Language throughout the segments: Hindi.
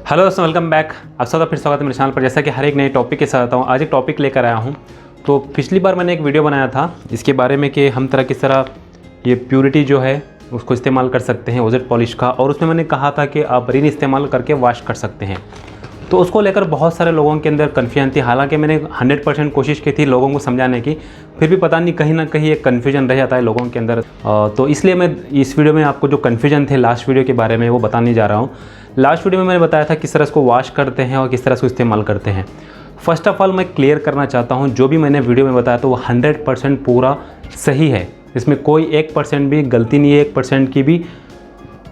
हेलो दोस्तों, वेलकम बैक। आप सबका फिर स्वागत है मेरे चैनल पर। जैसा कि हर एक नए टॉपिक के साथ आता हूँ, आज एक टॉपिक लेकर आया हूँ। तो पिछली बार मैंने एक वीडियो बनाया था इसके बारे में कि हम किस तरह ये प्योरिटी जो है उसको इस्तेमाल कर सकते हैं ओजेड पॉलिश का, और उसमें मैंने कहा था कि आप रिन इस्तेमाल करके वॉश कर सकते हैं। तो उसको लेकर बहुत सारे लोगों के अंदर कन्फ्यूजन थी। हालांकि मैंने 100% कोशिश की थी लोगों को समझाने की, फिर भी पता नहीं कहीं ना कहीं एक कन्फ्यूजन रह जाता है लोगों के अंदर। तो इसलिए मैं इस वीडियो में आपको जो कन्फ्यूजन थे लास्ट वीडियो के बारे में वो बताने जा रहा हूँ। लास्ट वीडियो में मैंने बताया था किस तरह इसको वॉश करते हैं और किस तरह इसको इस्तेमाल करते हैं। फर्स्ट ऑफ ऑल मैं क्लियर करना चाहता हूँ, जो भी मैंने वीडियो में बताया तो वो 100% पूरा सही है। इसमें कोई 1% भी गलती नहीं है, 1% की भी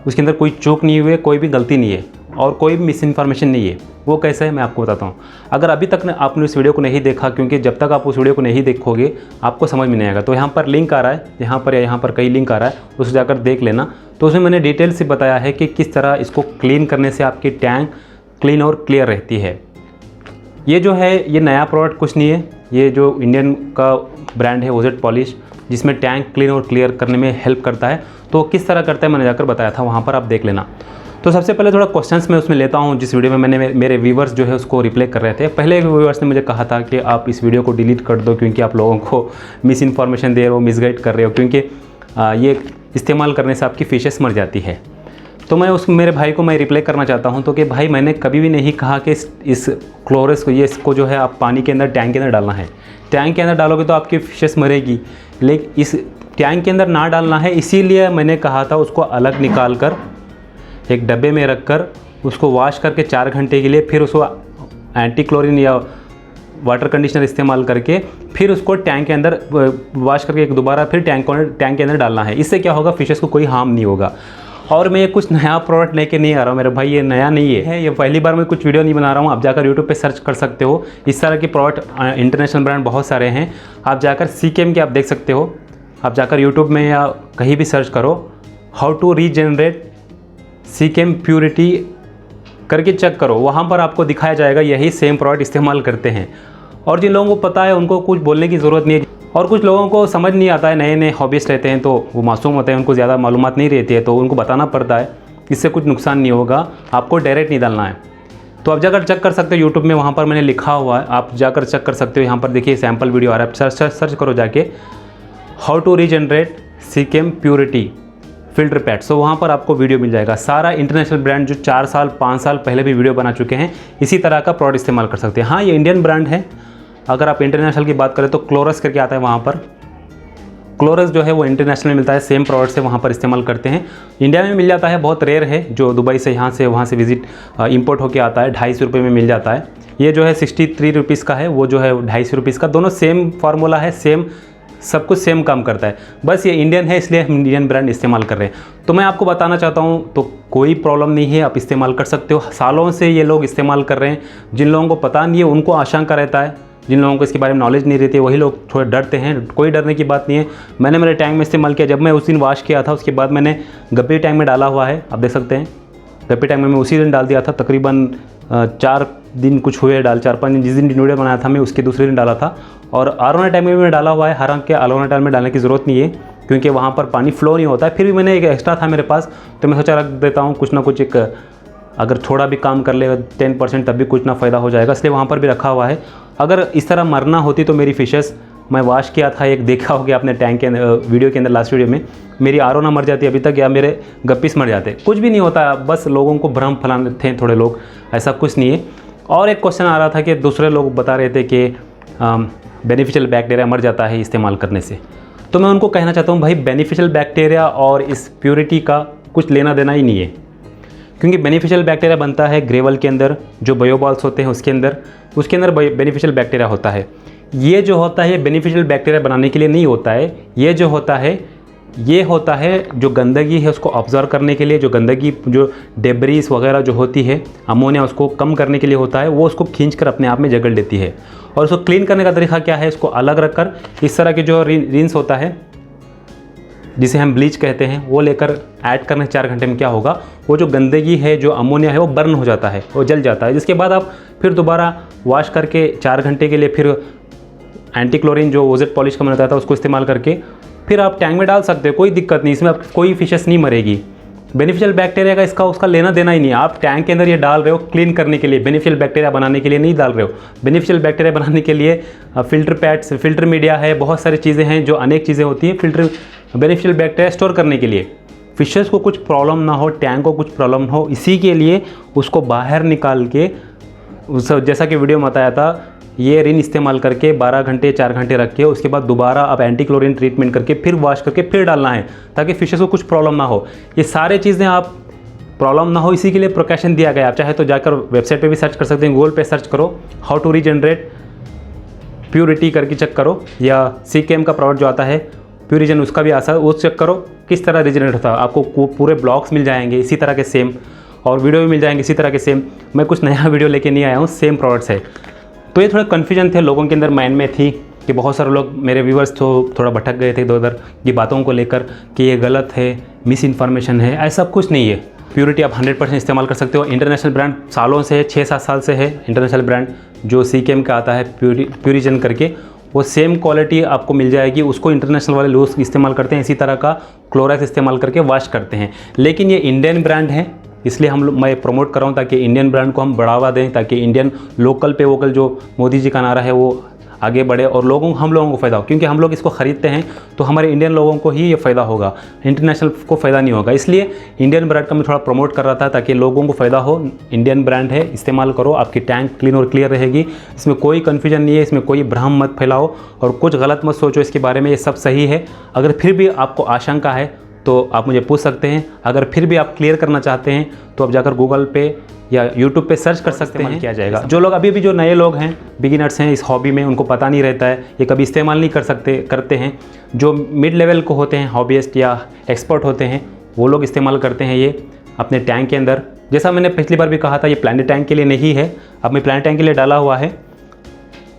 उसके अंदर कोई चूक नहीं हुई है, कोई भी गलती नहीं है और कोई भी मिस इन्फॉर्मेशन नहीं है। वो कैसे है मैं आपको बताता हूँ। अगर अभी तक आपने इस वीडियो को नहीं देखा, क्योंकि जब तक आप उस वीडियो को नहीं देखोगे आपको समझ में नहीं आएगा। तो यहाँ पर लिंक आ रहा है, यहाँ पर या यहाँ पर कई लिंक आ रहा है, उसे जाकर देख लेना। तो उसमें मैंने डिटेल से बताया है कि किस तरह इसको क्लीन करने से आपकी टैंक क्लीन और क्लियर रहती है। ये जो है ये नया प्रोडक्ट कुछ नहीं है, ये जो इंडियन का ब्रांड है ओजेड पॉलिश, जिसमें टैंक क्लीन और क्लियर करने में हेल्प करता है। तो किस तरह करता है मैंने जाकर बताया था, वहाँ पर आप देख लेना। तो सबसे पहले थोड़ा क्वेश्चंस मैं उसमें लेता हूँ, जिस वीडियो में मैंने मेरे व्यूवर्स जो है उसको रिप्लाई कर रहे थे। पहले एक व्यूवर्स ने मुझे कहा था कि आप इस वीडियो को डिलीट कर दो क्योंकि आप लोगों को मिस इन्फॉर्मेशन दे रहे हो, मिसगाइड कर रहे हो, क्योंकि ये इस्तेमाल करने से आपकी फिशेस मर जाती है। तो मैं उस मेरे भाई को मैं रिप्लाई करना चाहता हूँ तो कि भाई मैंने कभी भी नहीं कहा कि इस क्लोरस को इसको जो है आप पानी के अंदर टैंक के अंदर डालना है। टैंक के अंदर डालोगे तो आपकी फिशेस मरेगी, लेकिन इस टैंक के अंदर ना डालना है। इसीलिए मैंने कहा था उसको अलग निकाल कर एक डब्बे में रख कर उसको वॉश करके 4 घंटे के लिए, फिर उसको एंटी क्लोरीन या वाटर कंडीशनर इस्तेमाल करके फिर उसको टैंक के अंदर वॉश करके एक दोबारा फिर टैंक के अंदर डालना है। इससे क्या होगा, फिशेस को कोई हार्म नहीं होगा। और मैं ये कुछ नया प्रोडक्ट लेके नहीं आ रहा हूँ मेरे भाई, ये नया नहीं है, ये पहली बार मैं कुछ वीडियो नहीं बना रहा हूँ। आप जाकर यूट्यूब पे सर्च कर सकते हो, इस तरह के प्रोडक्ट इंटरनेशनल ब्रांड बहुत सारे हैं। आप जाकर सीकेम के आप देख सकते हो, आप जाकर यूट्यूब में या कहीं भी सर्च करो how to regenerate Seachem purity करके चेक करो, वहाँ पर आपको दिखाया जाएगा यही सेम प्रोडक्ट इस्तेमाल करते हैं। और जिन लोगों को पता है उनको कुछ बोलने की ज़रूरत नहीं है, और कुछ लोगों को समझ नहीं आता है, नए नए हॉबीस्ट रहते हैं तो वो मासूम होते हैं, उनको ज़्यादा मालूमात नहीं रहती है, तो उनको बताना पड़ता है। इससे कुछ नुकसान नहीं होगा, आपको डायरेक्ट नहीं डालना है। तो आप जाकर चेक कर सकते हो यूट्यूब में, वहाँ पर मैंने लिखा हुआ है, आप जाकर चेक कर सकते हो। यहाँ पर देखिए सैम्पल वीडियो आ रहा है, सर्च करो जाके how to regenerate Seachem purity filter pad. So वहाँ पर आपको वीडियो मिल जाएगा। सारा इंटरनेशनल ब्रांड जो 4 साल 5 साल पहले भी वीडियो बना चुके हैं इसी तरह का प्रोडक्ट इस्तेमाल कर सकते हैं। हाँ, ये इंडियन ब्रांड है। अगर आप इंटरनेशनल की बात करें तो क्लोरस करके आता है, वहाँ पर क्लोरस जो है वो इंटरनेशनल में मिलता है, सेम प्रोडक्ट से वहाँ पर इस्तेमाल करते हैं। इंडिया में मिल जाता है, बहुत रेयर है, जो दुबई से यहाँ से वहाँ से विजिट इंपोर्ट होकर आता है, 250 रुपये में मिल जाता है। ये जो है 63 रुपीज़ का है, वो जो है 250 रुपीज़ का। दोनों सेम फार्मूला है, सेम सब कुछ सेम काम करता है, बस ये इंडियन है इसलिए हम इंडियन ब्रांड इस्तेमाल कर रहे हैं। तो मैं आपको बताना चाहता हूँ, तो कोई प्रॉब्लम नहीं है, आप इस्तेमाल कर सकते हो। सालों से ये लोग इस्तेमाल कर रहे हैं। जिन लोगों को पता नहीं है उनको आशंका रहता है, जिन लोगों को इसके बारे में नॉलेज नहीं रहती है वही लोग थोड़े डरते हैं। कोई डरने की बात नहीं है। मैंने मेरे टैंक में इस्तेमाल किया, जब मैं उस दिन वॉश किया था उसके बाद मैंने गप्पी टैंक में डाला हुआ है, आप देख सकते हैं। गप्पी टैंक में मैं उसी दिन डाल दिया था, तकरीबन 4 दिन कुछ हुए डाल, 4-5 दिन, जिस दिन वीडियो बनाया था मैं उसके दूसरे दिन डाला था। और आरोना टैंक में भी मैं डाला हुआ है। हालांकि आरोना टैंक में डालने की ज़रूरत नहीं है क्योंकि वहाँ पर पानी फ्लो नहीं होता है। फिर भी मैंने एक एक्स्ट्रा था मेरे पास, तो मैं सोचा रख देता हूँ, कुछ ना कुछ एक अगर थोड़ा भी काम कर लेगा 10% तब भी कुछ ना फ़ायदा हो जाएगा, इसलिए वहाँ पर भी रखा हुआ है। अगर इस तरह मरना होती तो मेरी फिशेस, मैं वॉश किया था, एक देखा होगा आपने टैंक के वीडियो के अंदर, लास्ट वीडियो में, मेरी आरोना मर जाती अभी तक, या मेरे गप्पीस मर जाते। कुछ भी नहीं होता, बस लोगों को भ्रम फैलाने थे थोड़े लोग, ऐसा कुछ नहीं है। और एक क्वेश्चन आ रहा था कि दूसरे लोग बता रहे थे कि बेनिफिशियल बैक्टीरिया मर जाता है इस्तेमाल करने से। तो मैं उनको कहना चाहता हूँ भाई, बेनिफिशियल बैक्टीरिया और इस प्योरिटी का कुछ लेना देना ही नहीं है, क्योंकि बेनिफिशियल बैक्टीरिया बनता है ग्रेवल के अंदर, जो बायोबॉल्स होते हैं उसके अंदर बेनिफिशियल बैक्टीरिया होता है। ये जो होता है बेनिफिशियल बैक्टीरिया बनाने के लिए नहीं होता है, ये जो होता है ये होता है जो गंदगी है उसको ऑब्जर्व करने के लिए, जो गंदगी जो डेब्रीज वगैरह जो होती है, अमोनिया, उसको कम करने के लिए होता है। वो उसको खींचकर अपने आप में जकड़ लेती है। और उसको क्लीन करने का तरीका क्या है, इसको अलग रखकर इस तरह के जो रिंस होता है जिसे हम ब्लीच कहते हैं, वो लेकर ऐड करने 4 घंटे में क्या होगा, वो जो गंदगी है, जो अमोनिया है, वो बर्न हो जाता है, वो जल जाता है। जिसके बाद आप फिर दोबारा वॉश करके 4 घंटे के लिए फिर एंटी क्लोरीन जो ओजेड पॉलिश का मैंने बताया था उसको इस्तेमाल करके फिर आप टैंक में डाल सकते हो, कोई दिक्कत नहीं, इसमें कोई फिशेस नहीं मरेगी। बेनिफिशियल बैक्टीरिया का इसका उसका लेना देना ही नहीं है। आप टैंक के अंदर ये डाल रहे हो क्लीन करने के लिए, बेनिफिशियल बैक्टीरिया बनाने के लिए नहीं डाल रहे हो। बेनिफिशियल बैक्टीरिया बनाने के लिए फिल्टर पैड्स, फिल्टर मीडिया है, बहुत सारी चीज़ें हैं, जो अनेक चीज़ें होती हैं फिल्टर बेनिफिशियल बैक्टीरिया स्टोर करने के लिए। फिशेस को कुछ प्रॉब्लम ना हो, टैंक को कुछ प्रॉब्लम हो, इसी के लिए उसको बाहर निकाल के उस जैसा कि वीडियो में बताया था, ये रिन इस्तेमाल करके 12 घंटे 4 घंटे रख के उसके बाद दोबारा आप एंटी क्लोरीन ट्रीटमेंट करके फिर वॉश करके फिर डालना है, ताकि फिशेस को कुछ प्रॉब्लम ना हो। ये सारे चीज़ें आप प्रॉब्लम ना हो इसी के लिए प्रिकॉशन दिया गया। आप चाहे तो जाकर वेबसाइट पे भी सर्च कर सकते हैं, गूगल पे सर्च करो हाउ टू रीजनरेट प्योरिटी करके चेक करो, या सीकेएम का प्रोडक्ट जो आता है प्यूरिजन उसका भी आता है, वो चेक करो किस तरह रीजनरेट होता है। आपको पूरे ब्लॉग्स मिल जाएंगे इसी तरह के सेम, और वीडियो भी मिल जाएंगे इसी तरह के सेम। मैं कुछ नया वीडियो लेके नहीं आया हूँ, सेम प्रोडक्ट्स है। तो ये थोड़ा कन्फ्यूजन थे लोगों के अंदर, माइंड में थी कि बहुत सारे लोग मेरे व्यूवर्स तो थोड़ा भटक गए थे इधर उधर की बातों को लेकर कि ये गलत है, मिस इन्फॉर्मेशन है। ऐसा कुछ नहीं है। प्योरिटी आप 100% इस्तेमाल कर सकते हो। इंटरनेशनल ब्रांड सालों से है, 6-7 साल से है इंटरनेशनल ब्रांड जो सीकेएम का आता है प्यूरिजन करके, वो सेम क्वालिटी आपको मिल जाएगी। उसको इंटरनेशनल वाले लोग इस्तेमाल करते हैं, इसी तरह का क्लोरैक्स इस्तेमाल करके वॉश करते हैं। लेकिन ये इंडियन ब्रांड है, इसलिए मैं प्रमोट कर रहा हूँ ताकि इंडियन ब्रांड को हम बढ़ावा दें, ताकि इंडियन लोकल पे वोकल जो मोदी जी का नारा है वो आगे बढ़े और हम लोगों को फ़ायदा हो। क्योंकि हम लोग इसको ख़रीदते हैं तो हमारे इंडियन लोगों को ही ये फ़ायदा होगा, इंटरनेशनल को फ़ायदा नहीं होगा। इसलिए इंडियन ब्रांड का मैं थोड़ा प्रमोट कर रहा था ताकि लोगों को फ़ायदा हो। इंडियन ब्रांड है, इस्तेमाल करो, आपकी टैंक क्लीन और क्लियर रहेगी। इसमें कोई कन्फ्यूजन नहीं है, इसमें कोई भ्रम मत फैलाओ और कुछ गलत मत सोचो इसके बारे में, ये सब सही है। अगर फिर भी आपको आशंका है तो आप मुझे पूछ सकते हैं। अगर फिर भी आप क्लियर करना चाहते हैं तो आप जाकर गूगल पे या यूट्यूब पे सर्च कर सकते हैं, किया जाएगा। जो लोग अभी भी जो नए लोग हैं, बिगिनर्स हैं इस हॉबी में, उनको पता नहीं रहता है, ये कभी इस्तेमाल नहीं करते हैं। जो मिड लेवल को होते हैं, हॉबीस्ट या एक्सपर्ट होते हैं, वो लोग इस्तेमाल करते हैं ये अपने टैंक के अंदर। जैसा मैंने पिछली बार भी कहा था, ये प्लांट टैंक के लिए नहीं है। अब मैं प्लांट टैंक के लिए डाला हुआ है।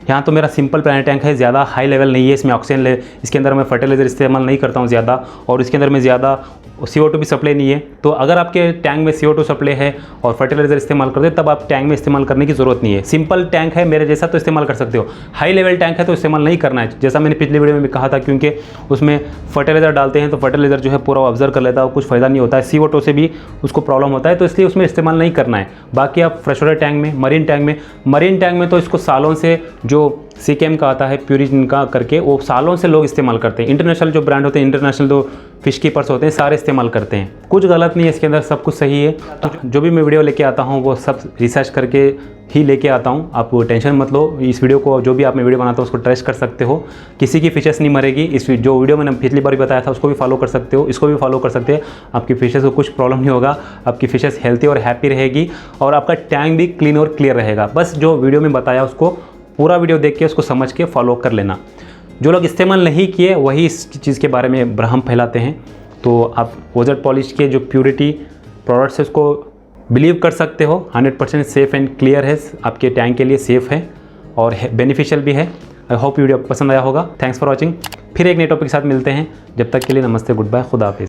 यहाँ तो मेरा सिंपल प्लांट टैंक है, ज़्यादा हाई लेवल नहीं है। इसमें ऑक्सीजन इसके अंदर मैं फर्टिलाइज़र इस्तेमाल नहीं करता हूँ ज़्यादा, और इसके अंदर में ज़्यादा CO2 भी सप्लाई नहीं है। तो अगर आपके टैंक में CO2 सप्लाई है और फर्टिलाइज़र इस्तेमाल करते हैं, तब आप टैंक में इस्तेमाल करने की ज़रूरत नहीं है। सिंपल टैंक है मेरे जैसा तो इस्तेमाल कर सकते हो। हाई लेवल टैंक है तो इस्तेमाल नहीं करना है, जैसा मैंने पिछली वीडियो में भी कहा था, क्योंकि उसमें फर्टिलाइज़र डालते हैं तो फर्टिलाइज़र जो है पूरा ऑब्जर्व कर लेता है, कुछ फ़ायदा नहीं होता है। CO2 से भी उसको प्रॉब्लम होता है, तो इसलिए उसमें इस्तेमाल नहीं करना है। बाकी आप फ्रेश वाटर टैंक में, मरीन टैंक में तो इसको सालों से जो सीकेएम का आता है प्यूरिजन का करके, वो सालों से लोग इस्तेमाल करते हैं। इंटरनेशनल जो ब्रांड होते हैं, इंटरनेशनल जो फिश कीपर्स होते हैं, सारे इस्तेमाल करते हैं। कुछ गलत नहीं है इसके अंदर, सब कुछ सही है। तो जो भी मैं वीडियो लेके आता हूँ वो सब रिसर्च करके ही लेके आता हूँ। आप टेंशन मत लो, इस वीडियो को जो भी आप मैं वीडियो बनाता हूँ उसको ट्रस्ट कर सकते हो। किसी की फिशेस नहीं मरेगी। इस जो वीडियो मैंने पिछली बार भी बताया था उसको भी फॉलो कर सकते हो, इसको भी फॉलो कर सकते हैं। आपकी फिशेस को कुछ प्रॉब्लम नहीं होगा, आपकी फिशेस हेल्थी और हैप्पी रहेगी, और आपका टैंक भी क्लीन और क्लियर रहेगा। बस जो वीडियो में बताया उसको पूरा वीडियो देख के उसको समझ के फॉलो कर लेना। जो लोग इस्तेमाल नहीं किए वही इस चीज़ के बारे में भ्रम फैलाते हैं। तो आप ओजेड पॉलिश के जो प्योरिटी प्रोडक्ट्स है उसको बिलीव कर सकते हो। 100% सेफ़ एंड क्लियर है, आपके टैंक के लिए सेफ़ है और बेनिफिशियल भी है। आई होप वीडियो पसंद आया होगा। Thanks for watching. फिर एक नए टॉपिक के साथ मिलते हैं। जब तक के लिए नमस्ते, गुड बाय, खुदा हाफिज़।